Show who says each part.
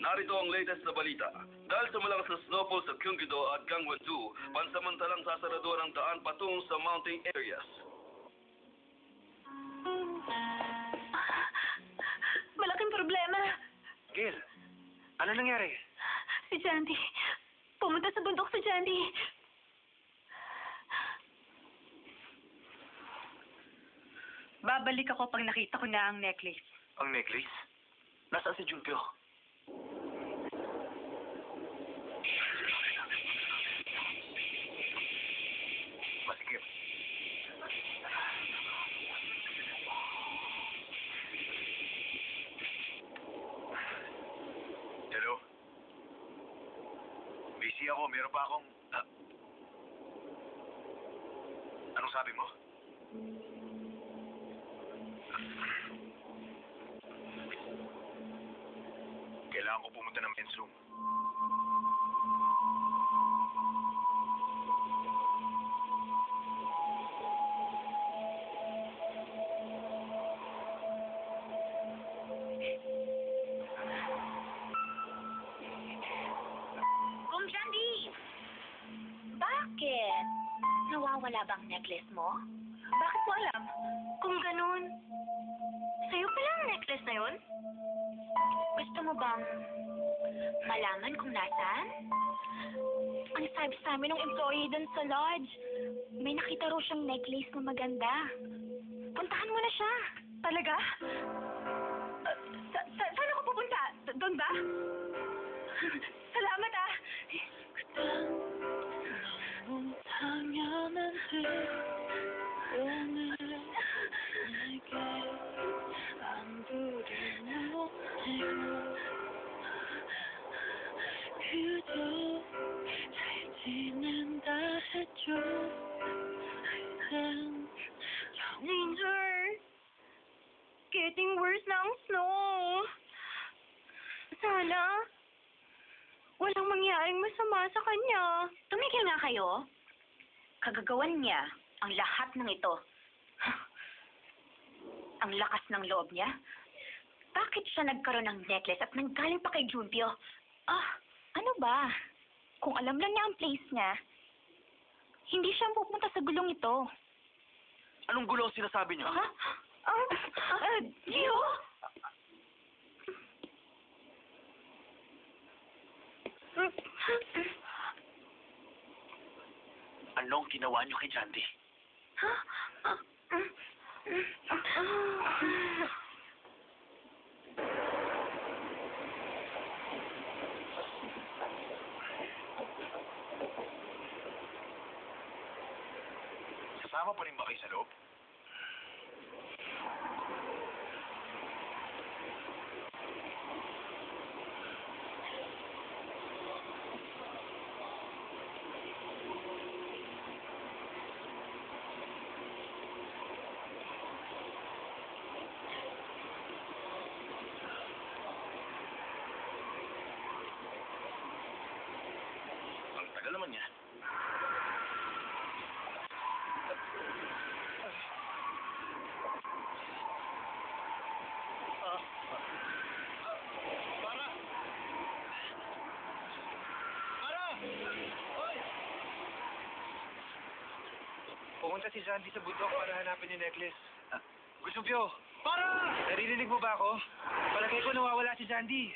Speaker 1: Narito ang latest na balita. Dahil sa malakas na snowfall sa Gyeonggi-do at Gangwon-do, pansamantalang sasaraduhan ang daan patungo sa mountain areas.
Speaker 2: Malaking problema.
Speaker 3: Gail, ano nangyari?
Speaker 2: Si Jandy. Pumunta sa bundok si Jandy. Babalik ako pag nakita ko na ang necklace.
Speaker 3: Ang necklace? Nasaan si Junpyo? Masikip. Hello? Busy ako. Meron pa akong... Anong sabi mo? Kailangan ko pumunta ng men's room.
Speaker 2: Kung Jandy! Bakit? Nawawala bang necklace mo? Bakit mo alam? Kung ganun, sa'yo pala ang necklace na yun? Gusto mo bang malaman kung nasaan? Ang sabi sa amin ng employee dun sa lodge, may nakita raw siyang necklace na maganda. Puntahan mo na siya. Talaga? Saan ako pupunta? Doon ba? Salamat ah. Ginger, getting worse na ang snow. Sana, walang mangyaring masama sa kanya. Tumigil nga kayo. Kagagawan niya ang lahat ng ito. Ang lakas ng loob niya. Bakit siya nagkaroon ng necklace at nanggaling pa kay Junpyo? Ano ba? Kung alam lang niya ang place niya, hindi siya pupunta sa gulong ito.
Speaker 3: Anong gulo ang sinasabi niyo?
Speaker 2: Gio?
Speaker 3: Anong ginawa niyo kay Jandy? Sasama pa rin ba kayo sa loob? Ang tagal naman niya. Pumunta si Jandy sa bundok para hanapin yung necklace. Gusto Pyo! Para! Naririnig mo ba ako? Palagay ko nawawala si Jandy.